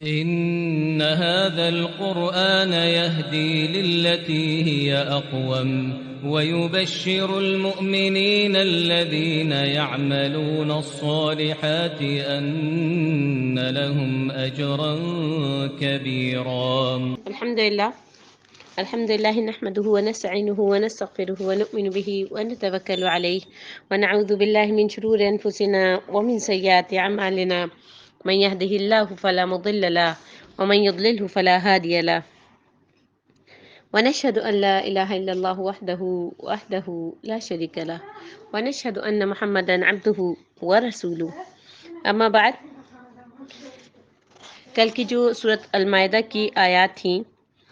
إن هذا القرآن يهدي للتي هي أقوم ويبشر المؤمنين الذين يعملون الصالحات أن لهم أجرا كبيرا. الحمد لله نحمده ونستعينه ونستغفره ونؤمن به ونتوكل عليه ونعوذ بالله من شرور أنفسنا ومن سيئات أعمالنا من يهده الله فلا مضل له ومن يضلله فلا هادي له ونشهد أن لا إله إلا الله وحده لا شريك له ونشهد أن محمدا عبده ورسوله أما بعد. کل کی جو سورۃ المائدہ کی آیات تھیں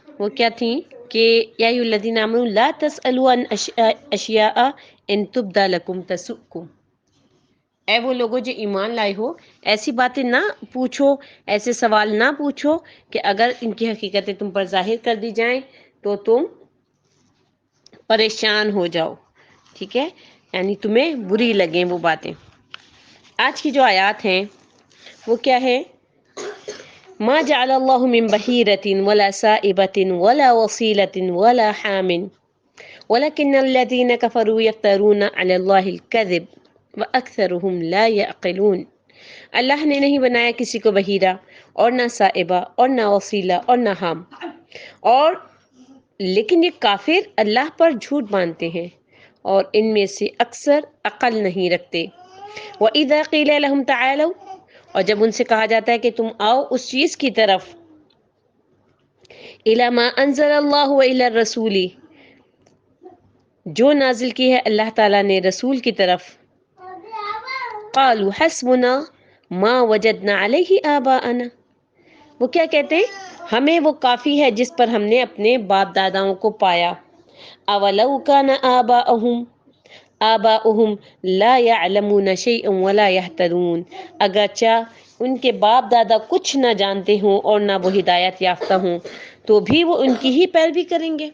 وہ کیا تھیں کہ یا ایھا الذین آمنوا لا تسألوا عن اشیاء ان تبد لکم تسؤکم، اے وہ لوگوں جو ایمان لائے ہو ایسی باتیں نہ پوچھو، ایسے سوال نہ پوچھو کہ اگر ان کی حقیقتیں تم پر ظاہر کر دی جائیں تو تم پریشان ہو جاؤ، ٹھیک ہے، یعنی تمہیں بری لگیں وہ باتیں. آج کی جو آیات ہیں وہ کیا ہے؟ ما جعل اللہ من بحیرۃ ولا سائبۃ ولا وصیلۃ ولا حام ولکن الذین کفروا یفترون علی اللہ الکذب واکثرهم لا یعقلون. اللہ نے نہیں بنایا کسی کو بحیرہ اور نہ سائبہ اور نہ وصیلہ اور نہ حام، اور لیکن یہ کافر اللہ پر جھوٹ باندھتے ہیں اور ان میں سے اکثر عقل نہیں رکھتے. وَإِذَا قِيلَ لَهُمْ تَعَالَوْا، اور جب ان سے کہا جاتا ہے کہ تم آؤ اس چیز کی طرف، إِلَى مَا أَنزَلَ اللَّهُ وَإِلَى الرَّسُولِ، جو نازل کی ہے اللہ تعالیٰ نے رسول کی طرف، قَالُوا حَسْبُنَا مَا وَجَدْنَا عَلَيْهِ آبَاءَنَا، وہ کیا کہتے ہیں؟ ہمیں وہ کافی ہے جس پر ہم نے اپنے باپ داداؤں کو پایا. أَوَلَوْ كَانَ آباؤہم لا يعلمون شیئا ولا يہتدون، اگرچہ ان کے باپ دادا کچھ نہ جانتے ہوں اور نہ وہ ہدایت یافتہ ہوں تو بھی وہ ان کی ہی پیروی کریں گے.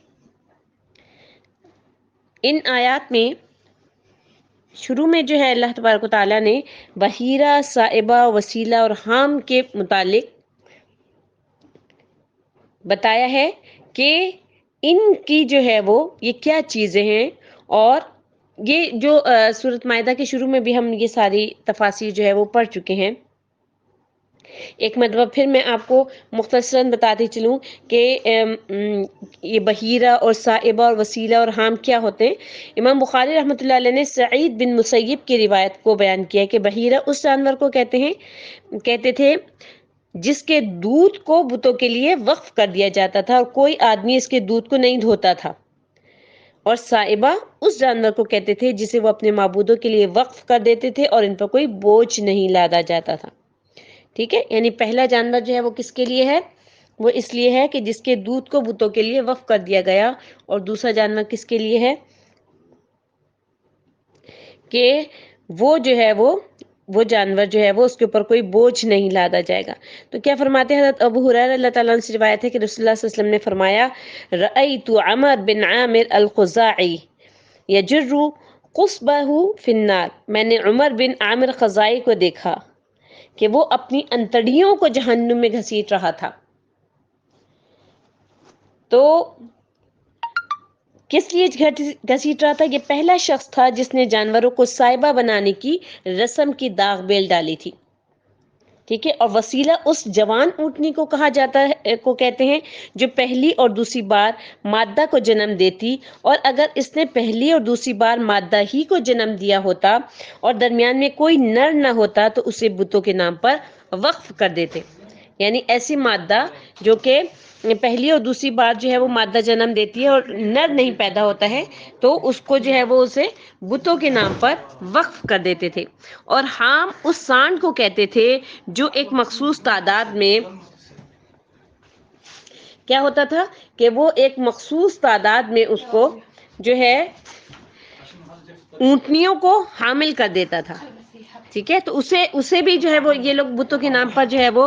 ان آیات میں شروع میں جو ہے اللہ تبارک و تعالیٰ نے بحیرہ، سائبہ، وسیلہ اور حام کے متعلق بتایا ہے کہ ان کی جو ہے وہ یہ کیا چیزیں ہیں، اور یہ جو سورۃ مائدہ کے شروع میں بھی ہم یہ ساری تفاصیر جو ہے وہ پڑھ چکے ہیں. ایک مرتبہ پھر میں آپ کو مختصراً بتاتی چلوں کہ یہ بحیرہ اور سائبہ اور وسیلہ اور حام کیا ہوتے ہیں. امام بخاری رحمۃ اللہ علیہ نے سعید بن مسیب کی روایت کو بیان کیا کہ بحیرہ اس جانور کو کہتے تھے جس کے دودھ کو بتوں کے لیے وقف کر دیا جاتا تھا اور کوئی آدمی اس کے دودھ کو نہیں دھوتا تھا، اور سائبہ اس جانور کو کہتے تھے جسے وہ اپنے معبودوں کے لیے وقف کر دیتے تھے اور ان پر کوئی بوجھ نہیں لادا جاتا تھا. ٹھیک ہے، یعنی پہلا جانور جو ہے وہ کس کے لیے ہے؟ وہ اس لیے ہے کہ جس کے دودھ کو بتوں کے لیے وقف کر دیا گیا، اور دوسرا جانور کس کے لیے ہے کہ وہ جو ہے وہ جانور جو ہے وہ اس کے اوپر کوئی بوجھ نہیں لادا جائے گا. تو کیا فرماتے ہیں حضرت ابو ہریرہ اللہ تعالیٰ عنہ سے روایت ہے کہ رسول اللہ صلی اللہ علیہ وسلم نے فرمایا رأیت عمر بن عامر الخزاعی یجر قصبہ فی النار، میں نے عمر بن عامر خزاعی کو دیکھا کہ وہ اپنی انتڑیوں کو جہنم میں گھسیٹ رہا تھا. تو کس لیے گھسیٹ رہا تھا؟ یہ پہلا شخص تھا جس نے جانوروں کو سائبہ بنانے کی رسم کی داغ بیل ڈالی تھی. ٹھیک ہے، اور وسیلہ اس جوان اونٹنی کو کہتے ہیں جو پہلی اور دوسری بار مادہ کو جنم دیتی، اور اگر اس نے پہلی اور دوسری بار مادہ ہی کو جنم دیا ہوتا اور درمیان میں کوئی نر نہ ہوتا تو اسے بتوں کے نام پر وقف کر دیتے. یعنی ایسی مادہ جو کہ پہلی اور دوسری بار جو ہے وہ مادہ جنم دیتی ہے اور نر نہیں پیدا ہوتا ہے تو اس کو جو ہے وہ اسے بتوں کے نام پر وقف کر دیتے تھے. اور حام اس سانڈ کو کہتے تھے جو ایک مخصوص تعداد میں کیا ہوتا تھا کہ وہ ایک مخصوص تعداد میں اس کو جو ہے اونٹنیوں کو حامل کر دیتا تھا. ٹھیک ہے، تو اسے بھی جو ہے وہ یہ لوگ بتوں کے نام پر جو ہے وہ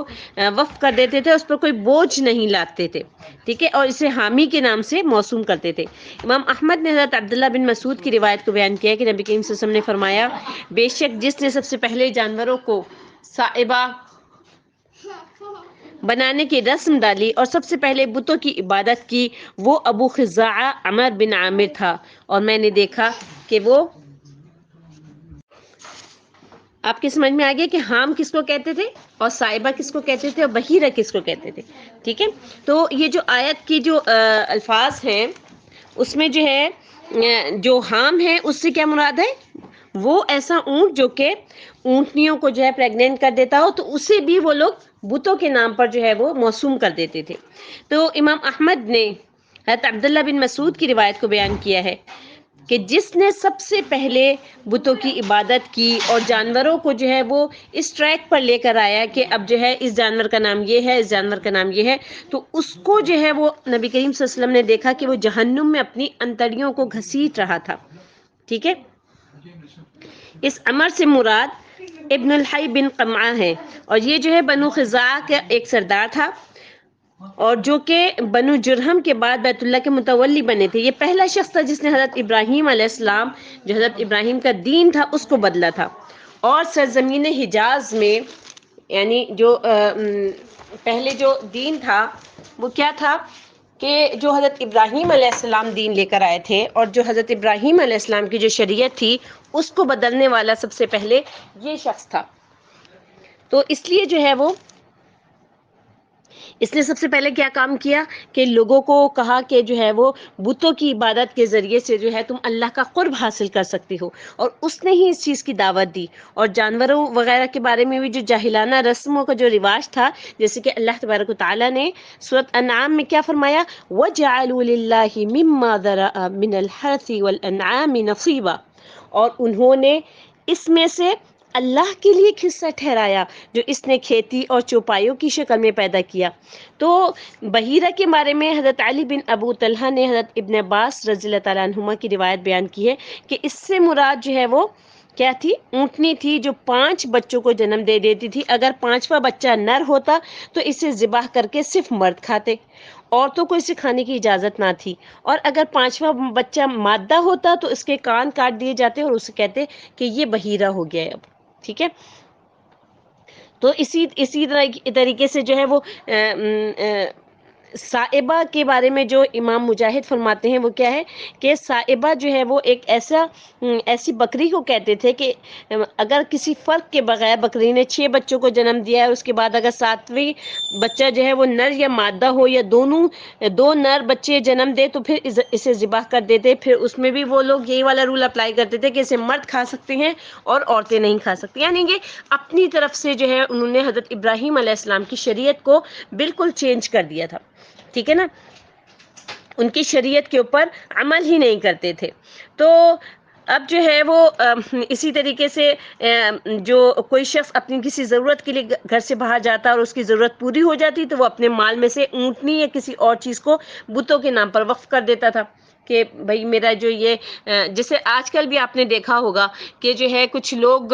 وقف کر دیتے تھے، اس پر کوئی بوجھ نہیں لاتے تھے. ٹھیک ہے، اور اسے حامی کے نام سے موسوم کرتے تھے. امام احمد نے حضرت عبداللہ بن مسعود کی روایت کو بیان کیا کہ نبی کریم صلی اللہ علیہ وسلم نے فرمایا بے شک جس نے سب سے پہلے جانوروں کو سائبہ بنانے کی رسم ڈالی اور سب سے پہلے بتوں کی عبادت کی، وہ ابو خزاعہ عمر بن عامر تھا۔ اور میں نے دیکھا کہ وہ، آپ کی سمجھ میں آ گیا کہ حام کس کو کہتے تھے اور صائبہ کس کو کہتے تھے اور بحیرہ کس کو کہتے تھے، ٹھیک ہے؟ تو یہ جو آیت کی جو الفاظ ہیں اس میں جو ہے جو حام ہے اس سے کیا مراد ہے؟ وہ ایسا اونٹ جو کہ اونٹنیوں کو جو ہے پریگنینٹ کر دیتا ہو، تو اسے بھی وہ لوگ بتوں کے نام پر جو ہے وہ موسوم کر دیتے تھے۔ تو امام احمد نے حضرت عبداللہ بن مسعود کی روایت کو بیان کیا ہے کہ جس نے سب سے پہلے بتوں کی عبادت کی اور جانوروں کو جو ہے وہ اس ٹریک پر لے کر آیا کہ اب جو ہے اس جانور کا نام یہ ہے، اس جانور کا نام یہ ہے، تو اس کو جو ہے وہ نبی کریم صلی اللہ علیہ وسلم نے دیکھا کہ وہ جہنم میں اپنی انتڑیوں کو گھسیٹ رہا تھا، ٹھیک ہے؟ اس عمر سے مراد ابن الحی بن قمعہ ہے، اور یہ جو ہے بنو خزاعہ کا ایک سردار تھا، اور جو کہ بنو جرہم کے بعد بیت اللہ کے متولی بنے تھے۔ یہ پہلا شخص تھا جس نے حضرت ابراہیم علیہ السلام، جو حضرت ابراہیم کا دین تھا، اس کو بدلا تھا، اور سرزمین حجاز میں یعنی جو پہلے جو دین تھا وہ کیا تھا کہ جو حضرت ابراہیم علیہ السلام دین لے کر آئے تھے، اور جو حضرت ابراہیم علیہ السلام کی جو شریعت تھی اس کو بدلنے والا سب سے پہلے یہ شخص تھا۔ تو اس لیے جو ہے وہ اس نے سب سے پہلے کیا کام کیا کہ لوگوں کو کہا کہ جو ہے وہ بتوں کی عبادت کے ذریعے سے جو ہے تم اللہ کا قرب حاصل کر سکتی ہو، اور اس نے ہی اس چیز کی دعوت دی۔ اور جانوروں وغیرہ کے بارے میں بھی جو جاہلانہ رسموں کا جو رواج تھا، جیسے کہ اللہ تبارک و تعالیٰ نے سورۃ انعام میں کیا فرمایا، وَجَعَلُوا لِلَّهِ مِمَّا ذَرَأَ مِنَ الْحَرْثِ وَالْأَنْعَامِ نَصِيبًا، اور انہوں نے اس میں سے اللہ کے لیے ایک حصہ ٹھہرایا جو اس نے کھیتی اور چوپایوں کی شکل میں پیدا کیا۔ تو بحیرہ کے بارے میں حضرت علی بن ابو طلحہ نے حضرت ابن عباس رضی اللہ تعالیٰ عنہما کی روایت بیان کی ہے کہ اس سے مراد جو ہے وہ کیا تھی، اونٹنی تھی جو 5 بچوں کو جنم دے دیتی تھی۔ اگر 5واں بچہ نر ہوتا تو اسے ذبح کر کے صرف مرد کھاتے، عورتوں کو اسے کھانے کی اجازت نہ تھی، اور اگر 5واں بچہ مادہ ہوتا تو اس کے کان کاٹ دیے جاتے اور اسے کہتے کہ یہ بحیرہ ہو گیا ہے اب، ٹھیک ہے؟ تو اسی طریقے سے جو ہے وہ صائبہ کے بارے میں جو امام مجاہد فرماتے ہیں وہ کیا ہے کہ صائبہ جو ہے وہ ایک ایسی بکری کو کہتے تھے کہ اگر کسی فرق کے بغیر بکری نے 6 بچوں کو جنم دیا ہے، اس کے بعد اگر 7ویں بچہ جو ہے وہ نر یا مادہ ہو یا دو نر بچے جنم دے تو پھر اسے ذبح کر دیتے۔ پھر اس میں بھی وہ لوگ یہی والا رول اپلائی کرتے تھے کہ اسے مرد کھا سکتے ہیں اور عورتیں نہیں کھا سکتی، یعنی کہ اپنی طرف سے جو ہے انہوں نے حضرت ابراہیم علیہ السلام کی شریعت کو بالکل چینج کر دیا تھا، ٹھیک ہے نا؟ ان کی شریعت کے اوپر عمل ہی نہیں کرتے تھے۔ تو اب جو ہے وہ اسی طریقے سے جو کوئی شخص اپنی کسی ضرورت کے لیے گھر سے باہر جاتا اور اس کی ضرورت پوری ہو جاتی تو وہ اپنے مال میں سے اونٹنی یا کسی اور چیز کو بتوں کے نام پر وقف کر دیتا تھا کہ بھائی میرا جو یہ جیسے آج کل بھی آپ نے دیکھا ہوگا کہ جو ہے کچھ لوگ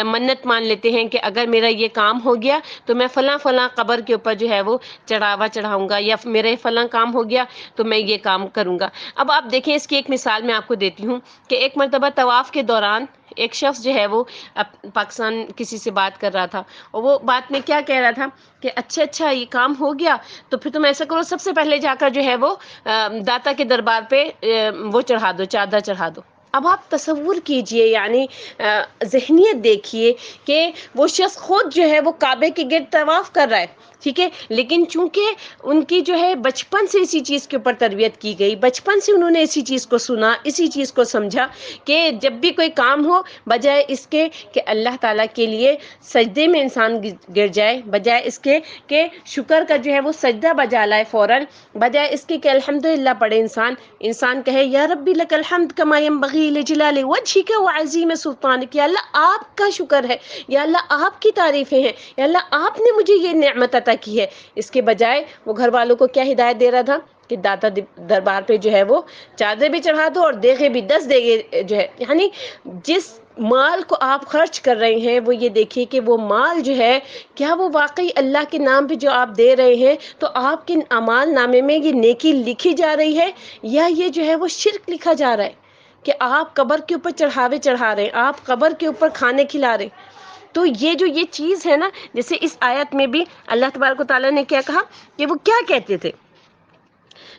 منت مان لیتے ہیں کہ اگر میرا یہ کام ہو گیا تو میں فلاں فلاں قبر کے اوپر جو ہے وہ چڑھاوا چڑھاؤں گا، یا میرا فلاں کام ہو گیا تو میں یہ کام کروں گا۔ اب آپ دیکھیں اس کی ایک مثال میں آپ کو دیتی ہوں کہ ایک مرتبہ طواف کے دوران ایک شخص جو ہے وہ پاکستان کسی سے بات کر رہا تھا، اور وہ بات میں کیا کہہ رہا تھا کہ اچھا یہ کام ہو گیا تو پھر تم ایسا کرو، سب سے پہلے جا کر جو ہے وہ داتا کے دربار پہ وہ چڑھا دو، چادر چڑھا دو۔ اب آپ تصور کیجئے، یعنی ذہنیت دیکھیے کہ وہ شخص خود جو ہے وہ کعبے کے گرد طواف کر رہا ہے، ٹھیک ہے، لیکن چونکہ ان کی جو ہے بچپن سے اسی چیز کے اوپر تربیت کی گئی، بچپن سے انہوں نے اسی چیز کو سنا، اسی چیز کو سمجھا کہ جب بھی کوئی کام ہو بجائے اس کے کہ اللہ تعالیٰ کے لیے سجدے میں انسان گر جائے، بجائے اس کے کہ شکر کا جو ہے وہ سجدہ بجا لائے فوراً، بجائے اس کے کہ الحمدللہ پڑھے انسان کہے یا ربی لک الحمد کما ینبغی لجلال وجہک وعظیم سلطانک، یا اللہ آپ کا شکر ہے، یا اللہ آپ کی تعریفیں ہیں، یا اللہ آپ نے مجھے یہ نعمت عطا کی ہے۔ اس کے بجائے وہ گھر والوں کو کیا ہدایت دے رہا تھا کہ داتا دربار پہ جو ہے وہ چادر بھی چڑھا دو اور دیگے بھی 10 دیگے جو ہے، یعنی جس مال کو آپ خرچ کر رہے ہیں وہ یہ دیکھیے کہ وہ مال جو ہے کیا وہ واقعی اللہ کے نام پہ جو آپ دے رہے ہیں تو آپ کے اعمال نامے میں یہ نیکی لکھی جا رہی ہے، یا یہ جو ہے وہ شرک لکھا جا رہا ہے کہ آپ قبر کے اوپر چڑھاوے چڑھا رہے ہیں، آپ قبر کے اوپر کھانے کھلا رہے ہیں۔ تو یہ چیز ہے نا، جیسے اس آیت میں بھی اللہ تبارک و تعالیٰ نے کیا کہا کہ وہ کیا کہتے تھے،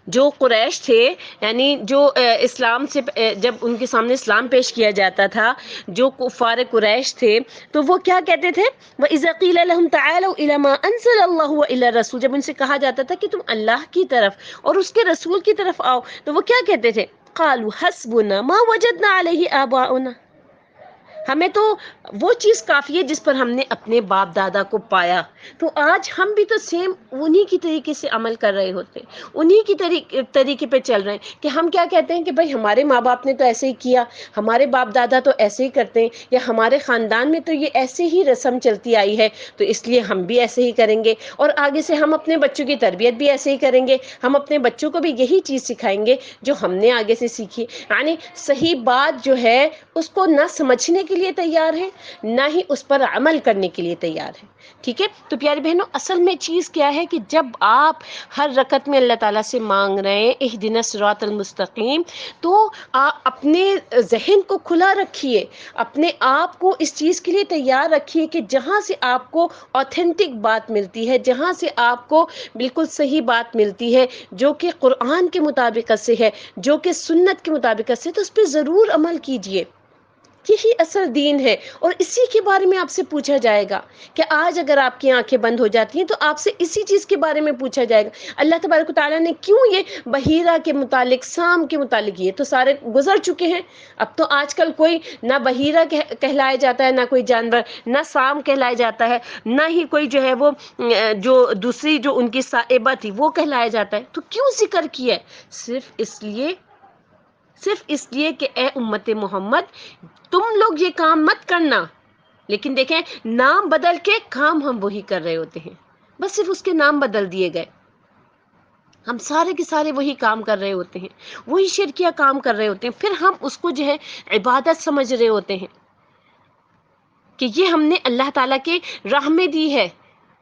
جو قریش تھے، یعنی جو اسلام سے جب ان کے سامنے اسلام پیش کیا جاتا تھا، جو کفار قریش تھے، تو وہ کیا کہتے تھے، وَإِذَا قِيلَ لَهُمْ تَعَالَوْا إِلَى مَا أَنزَلَ اللَّهُ وَإِلَى الرَّسُولِ، جب ان سے کہا جاتا تھا کہ تم اللہ کی طرف اور اس کے رسول کی طرف آؤ، تو وہ کیا کہتے تھے، قَالُوا حَسْبُنَا مَا وَجَدْنَا عَلَيْهِ آبَاؤُنَا، ہمیں تو وہ چیز کافی ہے جس پر ہم نے اپنے باپ دادا کو پایا۔ تو آج ہم بھی تو سیم انہی کی طریقے سے عمل کر رہے ہوتے ہیں، انہی کی طریقے پہ چل رہے ہیں، کہ ہم کیا کہتے ہیں کہ بھائی ہمارے ماں باپ نے تو ایسے ہی کیا، ہمارے باپ دادا تو ایسے ہی کرتے ہیں، یا ہمارے خاندان میں تو یہ ایسے ہی رسم چلتی آئی ہے، تو اس لیے ہم بھی ایسے ہی کریں گے، اور آگے سے ہم اپنے بچوں کی تربیت بھی ایسے ہی کریں گے، ہم اپنے بچوں کو بھی یہی چیز سکھائیں گے جو ہم نے آگے سے سیکھی۔ یعنی صحیح بات جو ہے اس کو نہ سمجھنے کے لیے تیار ہے، نہ ہی اس پر عمل کرنے کے لیے تیار ہے، ٹھیک ہے۔ تو پیاری بہنوں، اصل میں چیز کیا ہے کہ جب آپ ہر رکعت میں اللہ تعالیٰ سے مانگ رہے ہیں اہدنا الصراط المستقیم، تو اپنے ذہن کو کھلا رکھیے، اپنے آپ کو اس چیز کے لیے تیار رکھیے کہ جہاں سے آپ کو اوتھینٹک بات ملتی ہے، جہاں سے آپ کو بالکل صحیح بات ملتی ہے، جو کہ قرآن کے مطابق سے ہے، جو کہ سنت کے مطابق سے، تو اس پہ ضرور عمل کیجئے۔ یہی اصل دین ہے، اور اسی کے بارے میں آپ سے پوچھا جائے گا کہ آج اگر آپ کی آنکھیں بند ہو جاتی ہیں تو آپ سے اسی چیز کے بارے میں پوچھا جائے گا۔ اللہ تبارک و تعالیٰ نے کیوں یہ بحیرہ کے متعلق، سام کے متعلق، یہ تو سارے گزر چکے ہیں، اب تو آج کل کوئی نہ بحیرہ کہلایا جاتا ہے، نہ کوئی جانور، نہ سام کہلایا جاتا ہے، نہ ہی کوئی جو ہے وہ جو دوسری جو ان کی صاحبہ تھی وہ کہلایا جاتا ہے۔ تو کیوں ذکر کیا ہے؟ صرف اس لیے کہ اے امت محمد، تم لوگ یہ کام مت کرنا، لیکن دیکھیں نام بدل کے کام ہم وہی کر رہے ہوتے ہیں، بس صرف اس کے نام بدل دیے گئے، ہم سارے کے سارے وہی کام کر رہے ہوتے ہیں، وہی شرکیہ کام کر رہے ہوتے ہیں، پھر ہم اس کو جو ہے عبادت سمجھ رہے ہوتے ہیں کہ یہ ہم نے اللہ تعالیٰ کے راہ میں دی ہے،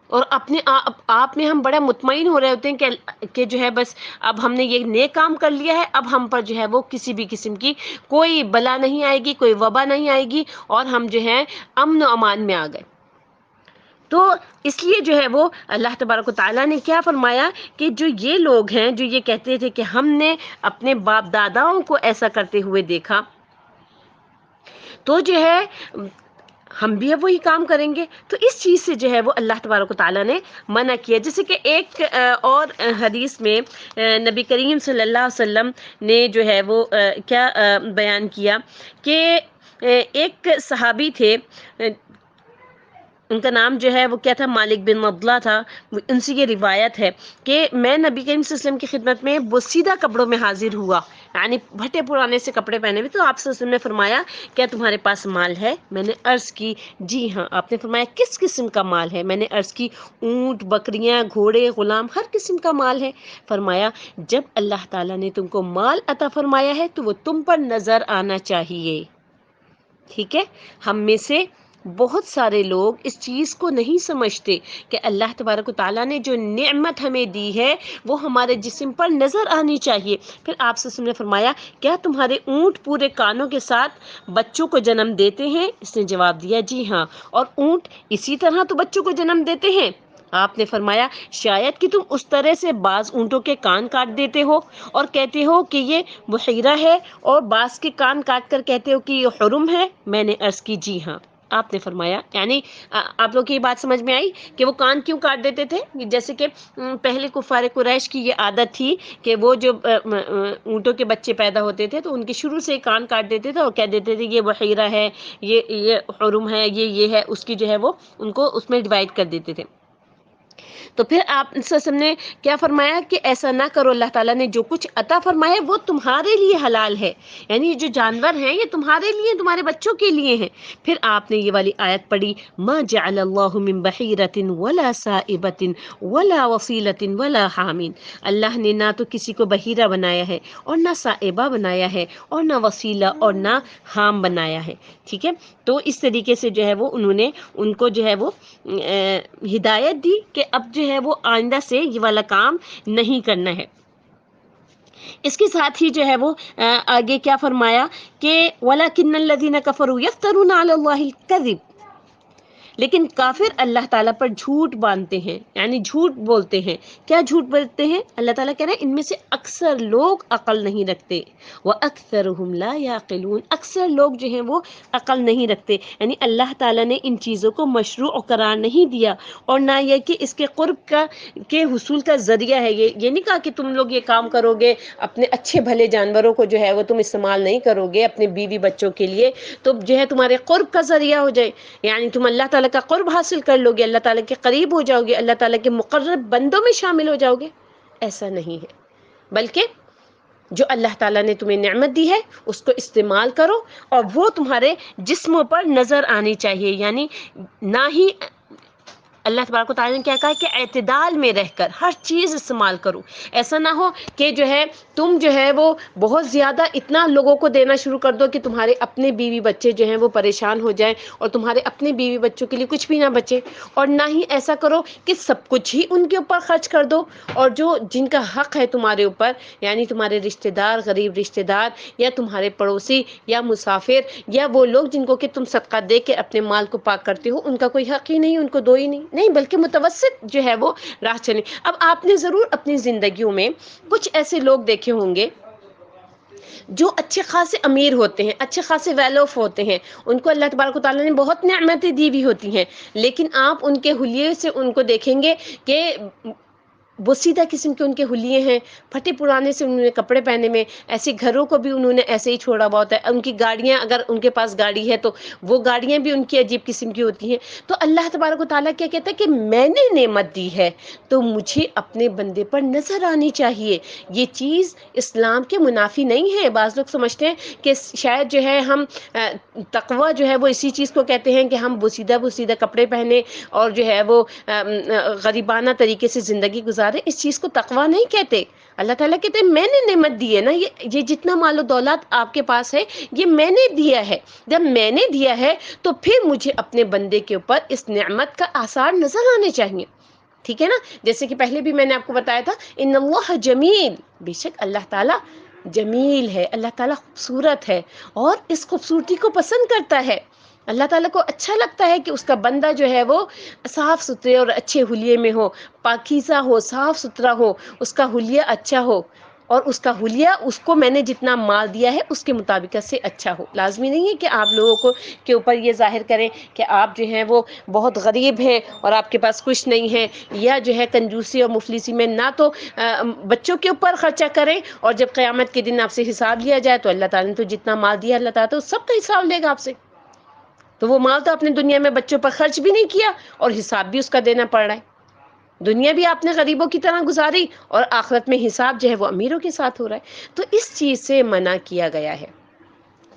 اور اپنے آپ میں ہم بڑا مطمئن ہو رہے ہوتے ہیں کہ جو ہے بس اب ہم نے یہ نیک کام کر لیا ہے، اب ہم پر جو ہے وہ کسی بھی قسم کی کوئی بلا نہیں آئے گی، کوئی وبا نہیں آئے گی، اور ہم جو ہے امن و امان میں آ گئے۔ تو اس لیے جو ہے وہ اللہ تبارک و تعالیٰ نے کیا فرمایا کہ جو یہ لوگ ہیں جو یہ کہتے تھے کہ ہم نے اپنے باپ داداؤں کو ایسا کرتے ہوئے دیکھا، تو جو ہے ہم بھی اب وہی کام کریں گے، تو اس چیز سے جو ہے وہ اللہ تبارک و تعالیٰ نے منع کیا۔ جیسے کہ ایک اور حدیث میں نبی کریم صلی اللہ علیہ وسلم نے جو ہے وہ کیا بیان کیا کہ ایک صحابی تھے، ان کا نام جو ہے وہ کیا تھا، مالک بن مبلہ تھا، ان سے یہ روایت ہے کہ میں نبی کریم صلی اللہ علیہ وسلم کی خدمت میں بوسیدہ کپڑوں میں حاضر ہوا، یعنی پھٹے پرانے سے کپڑے پہنے ہوئے، تو آپ صلی اللہ علیہ وسلم نے فرمایا کیا تمہارے پاس مال ہے؟ میں نے عرض کی جی ہاں۔ آپ نے فرمایا کس قسم کا مال ہے؟ میں نے عرض کی اونٹ، بکریاں، گھوڑے، غلام، ہر قسم کا مال ہے۔ فرمایا جب اللہ تعالیٰ نے تم کو مال عطا فرمایا ہے تو وہ تم پر نظر آنا چاہیے، ٹھیک ہے۔ ہم میں سے بہت سارے لوگ اس چیز کو نہیں سمجھتے کہ اللہ تبارک و تعالیٰ نے جو نعمت ہمیں دی ہے وہ ہمارے جسم پر نظر آنی چاہیے۔ پھر آپ صلی اللہ علیہ وسلم نے فرمایا کیا تمہارے اونٹ پورے کانوں کے ساتھ بچوں کو جنم دیتے ہیں؟ اس نے جواب دیا جی ہاں۔ اور اونٹ اسی طرح تو بچوں کو جنم دیتے ہیں؟ آپ نے فرمایا شاید کہ تم اس طرح سے بعض اونٹوں کے کان کاٹ دیتے ہو اور کہتے ہو کہ یہ بحیرہ ہے، اور بعض کے کان کاٹ کر کہتے ہو کہ یہ حرم ہے۔ میں نے عرض کی جی ہاں۔ آپ نے فرمایا، یعنی آپ لوگ کی یہ بات سمجھ میں آئی کہ وہ کان کیوں کاٹ دیتے تھے؟ جیسے کہ پہلے کفار قریش کی یہ عادت تھی کہ وہ جو اونٹوں کے بچے پیدا ہوتے تھے تو ان کے شروع سے کان کاٹ دیتے تھے اور کہہ دیتے تھے یہ بحیرہ ہے، یہ حرم ہے، یہ ہے، اس کی جو ہے وہ ان کو اس میں ڈیوائڈ کر دیتے تھے۔ تو پھر آپ صلی اللہ علیہ وسلم نے کیا فرمایا کہ ایسا نہ کرو، اللہ تعالیٰ نے جو کچھ عطا فرمایا ہے وہ تمہارے لیے حلال ہے، یعنی یہ جو جانور ہیں یہ تمہارے لیے، تمہارے بچوں کے لیے ہیں۔ پھر آپ نے یہ والی آیت پڑھی ما جعل اللہ من بحیرۃ ولا سائبۃ ولا وصیلۃ ولا حام، اللہ نے نہ تو کسی کو بحیرہ بنایا ہے اور نہ سائبہ بنایا ہے اور نہ وسیلہ اور نہ حام بنایا ہے، ٹھیک ہے۔ تو اس طریقے سے جو ہے وہ انہوں نے ان کو جو ہے وہ ہدایت دی کہ اب جو ہے وہ آئندہ سے یہ والا کام نہیں کرنا ہے۔ اس کے ساتھ ہی جو ہے وہ آگے کیا فرمایا کہ وَلَكِنَّ الَّذِينَ كَفَرُوا يَفْتَرُونَ عَلَى اللَّهِ الْكَذِبَ، لیکن کافر اللہ تعالیٰ پر جھوٹ باندھتے ہیں، یعنی جھوٹ بولتے ہیں۔ کیا جھوٹ بولتے ہیں؟ اللہ تعالیٰ کہہ رہے ہیں ان میں سے اکثر لوگ عقل نہیں رکھتے، وَأَكْثَرُهُمْ لَا يَعْقِلُونَ، اکثر لوگ جو ہیں وہ عقل نہیں رکھتے۔ یعنی اللہ تعالیٰ نے ان چیزوں کو مشروع قرار نہیں دیا، اور نہ یہ کہ اس کے قرب کا کے حصول کا ذریعہ ہے۔ یہ نہیں کہا کہ تم لوگ یہ کام کرو گے، اپنے اچھے بھلے جانوروں کو جو ہے وہ تم استعمال نہیں کرو گے اپنے بیوی بچوں کے لیے تو جو ہے تمہارے قرب کا ذریعہ ہو جائے، یعنی تم اللہ تعالیٰ کا قرب حاصل کر لو گے، اللہ تعالیٰ کے قریب ہو جاؤ گے، اللہ تعالیٰ کے مقرب بندوں میں شامل ہو جاؤ گے۔ ایسا نہیں ہے، بلکہ جو اللہ تعالیٰ نے تمہیں نعمت دی ہے اس کو استعمال کرو، اور وہ تمہارے جسموں پر نظر آنی چاہیے، یعنی نہ ہی اللہ تبارک و تعالیٰ نے کیا کہا کہ اعتدال میں رہ کر ہر چیز استعمال کرو۔ ایسا نہ ہو کہ جو ہے تم جو ہے وہ بہت زیادہ اتنا لوگوں کو دینا شروع کر دو کہ تمہارے اپنے بیوی بچے جو ہیں وہ پریشان ہو جائیں، اور تمہارے اپنے بیوی بچوں کے لیے کچھ بھی نہ بچے، اور نہ ہی ایسا کرو کہ سب کچھ ہی ان کے اوپر خرچ کر دو، اور جو جن کا حق ہے تمہارے اوپر، یعنی تمہارے رشتہ دار، غریب رشتہ دار، یا تمہارے پڑوسی، یا مسافر، یا وہ لوگ جن کو کہ تم صدقہ دے کے اپنے مال کو پاک کرتے ہو، ان کا کوئی حق ہی نہیں، ان کو دو ہی نہیں، بلکہ متوسط جو ہے وہ راہ چلیں۔ اب آپ نے ضرور اپنی زندگیوں میں کچھ ایسے لوگ دیکھے ہوں گے جو اچھے خاصے امیر ہوتے ہیں، اچھے خاصے ویل آف ہوتے ہیں، ان کو اللہ تبارک و تعالیٰ نے بہت نعمتیں دی بھی ہوتی ہیں، لیکن آپ ان کے حلیے سے ان کو دیکھیں گے کہ بوسیدہ قسم کے ان کے حلیے ہیں، پھٹے پرانے سے انہوں نے کپڑے پہنے میں، ایسے گھروں کو بھی انہوں نے ایسے ہی چھوڑا ہوا ہوتا ہے، ان کی گاڑیاں اگر ان کے پاس گاڑی ہے تو وہ گاڑیاں بھی ان کی عجیب قسم کی ہوتی ہیں۔ تو اللہ تبارک و تعالیٰ کیا کہتا ہے کہ میں نے نعمت دی ہے تو مجھے اپنے بندے پر نظر آنی چاہیے۔ یہ چیز اسلام کے منافی نہیں ہے۔ بعض لوگ سمجھتے ہیں کہ شاید جو ہے ہم تقوی جو ہے وہ اسی چیز کو کہتے ہیں کہ ہم بوسیدہ کپڑے پہنے اور جو ہے وہ غریبانہ طریقے سے زندگی گزارے، اس چیز کو تقوی نہیں کہتے۔ اللہ تعالیٰ کہتے ہیں میں نے نعمت دی ہے نا، یہ جتنا مال و دولت آپ کے پاس ہے یہ میں نے دیا ہے، جب میں نے دیا ہے تو پھر مجھے اپنے بندے کے اوپر اس نعمت کا آثار نظر آنے چاہیے، ٹھیک ہے نا؟ جیسے کہ پہلے بھی میں نے آپ کو بتایا تھا ان اللہ جمیل، بے شک اللہ تعالیٰ جمیل ہے، اللہ تعالیٰ خوبصورت ہے، اور اس خوبصورتی کو پسند کرتا ہے۔ اللہ تعالیٰ کو اچھا لگتا ہے کہ اس کا بندہ جو ہے وہ صاف ستھرے اور اچھے حلیے میں ہو، پاکیزہ ہو، صاف ستھرا ہو، اس کا حلیہ اچھا ہو، اور اس کا حلیہ اس کو میں نے جتنا مال دیا ہے اس کے مطابق سے اچھا ہو۔ لازمی نہیں ہے کہ آپ لوگوں کو کے اوپر یہ ظاہر کریں کہ آپ جو ہیں وہ بہت غریب ہیں اور آپ کے پاس کچھ نہیں ہے، یا جو ہے کنجوسی اور مفلسی میں نہ تو بچوں کے اوپر خرچہ کریں، اور جب قیامت کے دن آپ سے حساب لیا جائے تو اللہ تعالیٰ نے تو جتنا مال دیا اللہ تعالیٰ تو سب کا حساب لے گا آپ سے، تو وہ مال تو اپنے دنیا میں بچوں پر خرچ بھی نہیں کیا اور حساب بھی اس کا دینا پڑ رہا ہے۔ دنیا بھی آپ نے غریبوں کی طرح گزاری اور آخرت میں حساب جو ہے وہ امیروں کے ساتھ ہو رہا ہے۔ تو اس چیز سے منع کیا گیا ہے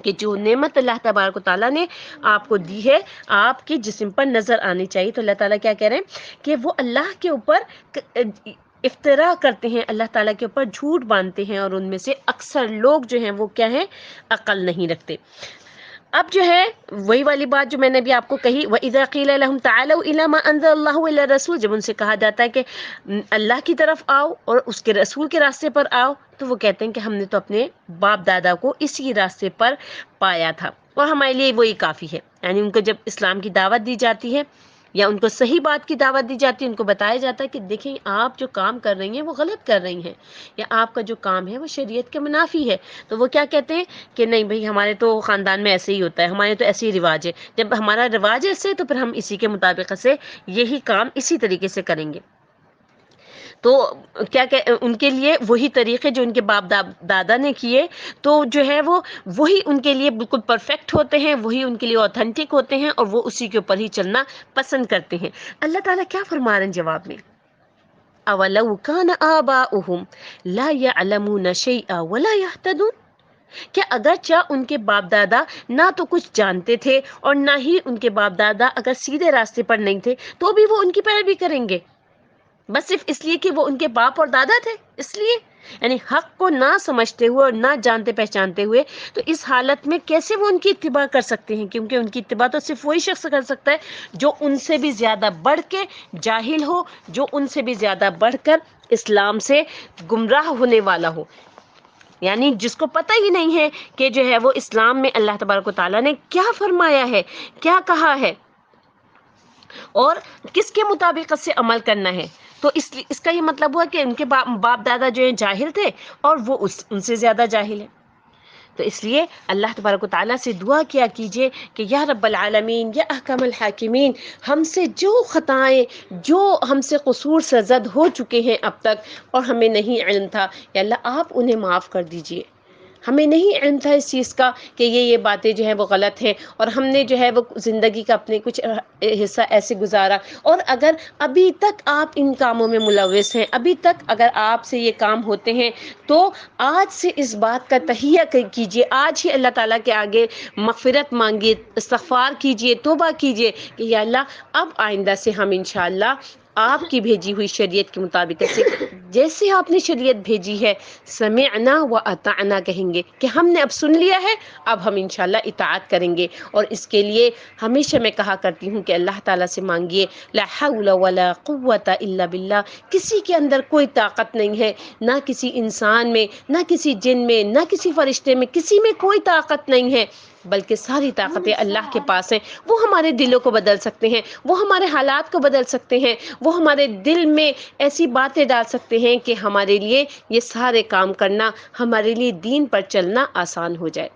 کہ جو نعمت اللہ تبارک و تعالیٰ نے آپ کو دی ہے آپ کے جسم پر نظر آنی چاہیے۔ تو اللہ تعالیٰ کیا کہہ رہے ہیں کہ وہ اللہ کے اوپر افترا کرتے ہیں، اللہ تعالیٰ کے اوپر جھوٹ باندھتے ہیں، اور ان میں سے اکثر لوگ جو ہیں وہ کیا ہیں، عقل نہیں رکھتے۔ اب جو ہے وہی والی بات جو میں نے بھی آپ کو کہی، وَإِذَا قِيلَ لَهُمْ تَعَالَوْا إِلَىٰ مَا أَنزَلَ اللَّهُ وَإِلَى الرَّسُولِ، جب ان سے کہا جاتا ہے کہ اللہ کی طرف آؤ اور اس کے رسول کے راستے پر آؤ، تو وہ کہتے ہیں کہ ہم نے تو اپنے باپ دادا کو اسی راستے پر پایا تھا اور ہمارے لیے وہی کافی ہے۔ یعنی ان کو جب اسلام کی دعوت دی جاتی ہے یا ان کو صحیح بات کی دعوت دی جاتی ہے، ان کو بتایا جاتا ہے کہ دیکھیں آپ جو کام کر رہی ہیں وہ غلط کر رہی ہیں، یا آپ کا جو کام ہے وہ شریعت کے منافی ہے، تو وہ کیا کہتے ہیں کہ نہیں بھئی ہمارے تو خاندان میں ایسے ہی ہوتا ہے، ہمارے تو ایسے ہی رواج ہے، جب ہمارا رواج ایسے ہے تو پھر ہم اسی کے مطابق سے یہی کام اسی طریقے سے کریں گے۔ تو کیا کہ ان کے لیے وہی طریقے جو ان کے باپ دادا نے کیے تو جو ہے وہ وہی ان کے لیے بالکل پرفیکٹ ہوتے ہیں، وہی ان کے لیے اوتھینٹک ہوتے ہیں، اور وہ اسی کے اوپر ہی چلنا پسند کرتے ہیں۔ اللہ تعالیٰ کیا فرما رہے ہیں جواب میں، اولو کان آباؤہم لا یعلمون شیئا ولا یہتدون، کہ اگرچہ ان کے باپ دادا نہ تو کچھ جانتے تھے اور نہ ہی ان کے باپ دادا اگر سیدھے راستے پر نہیں تھے تو بھی وہ ان کی پیروی کریں گے، بس صرف اس لیے کہ وہ ان کے باپ اور دادا تھے، اس لیے یعنی حق کو نہ سمجھتے ہوئے اور نہ جانتے پہچانتے ہوئے، تو اس حالت میں کیسے وہ ان کی اتباع کر سکتے ہیں؟ کیونکہ ان کی اتباع تو صرف وہی شخص کر سکتا ہے جو ان سے بھی زیادہ بڑھ کے جاہل ہو، جو ان سے بھی زیادہ بڑھ کر اسلام سے گمراہ ہونے والا ہو، یعنی جس کو پتہ ہی نہیں ہے کہ جو ہے وہ اسلام میں اللہ تبارک و تعالیٰ نے کیا فرمایا ہے، کیا کہا ہے۔ اور کس کے مطابق اس سے عمل کرنا ہے. تو اس کا یہ مطلب ہوا کہ ان کے باپ دادا جو ہیں جاہل تھے اور وہ ان سے زیادہ جاہل ہیں. تو اس لیے اللہ تبارک و تعالیٰ سے دعا کیا کیجئے کہ یا رب العالمین یا احکم الحاکمین، ہم سے جو خطائیں، جو ہم سے قصور سرزد ہو چکے ہیں اب تک اور ہمیں نہیں علم تھا، یا اللہ آپ انہیں معاف کر دیجئے. ہمیں نہیں علم تھا اس چیز کا کہ یہ باتیں جو ہیں وہ غلط ہیں، اور ہم نے جو ہے وہ زندگی کا اپنے کچھ حصہ ایسے گزارا. اور اگر ابھی تک آپ ان کاموں میں ملوث ہیں، ابھی تک اگر آپ سے یہ کام ہوتے ہیں، تو آج سے اس بات کا تہیہ کیجئے، آج ہی اللہ تعالیٰ کے آگے مغفرت مانگیے، استغفار کیجئے، توبہ کیجئے کہ یا اللہ اب آئندہ سے ہم انشاءاللہ آپ کی بھیجی ہوئی شریعت کے مطابق جیسے آپ نے شریعت بھیجی ہے سمعنا و اطعنا کہیں گے کہ ہم نے اب سن لیا ہے، اب ہم انشاءاللہ اطاعت کریں گے. اور اس کے لیے ہمیشہ میں کہا کرتی ہوں کہ اللہ تعالیٰ سے مانگیے لا حول ولا قوت الا باللہ. کسی کے اندر کوئی طاقت نہیں ہے، نہ کسی انسان میں، نہ کسی جن میں، نہ کسی فرشتے میں، کسی میں کوئی طاقت نہیں ہے، بلکہ ساری طاقتیں اللہ کے پاس ہیں. وہ ہمارے دلوں کو بدل سکتے ہیں، وہ ہمارے حالات کو بدل سکتے ہیں، وہ ہمارے دل میں ایسی باتیں ڈال سکتے ہیں کہ ہمارے لیے یہ سارے کام کرنا، ہمارے لیے دین پر چلنا آسان ہو جائے.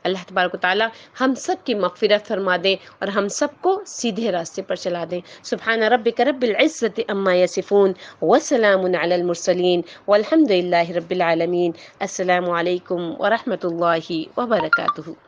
اللہ تبارک و تعالی ہم سب کی مغفرت فرما دیں اور ہم سب کو سیدھے راستے پر چلا دیں. سبحان ربک رب العزت عما یصفون وسلام علی المرسلین والحمد للہ رب العالمین. السلام علیکم ورحمۃ اللہ وبرکاتہ.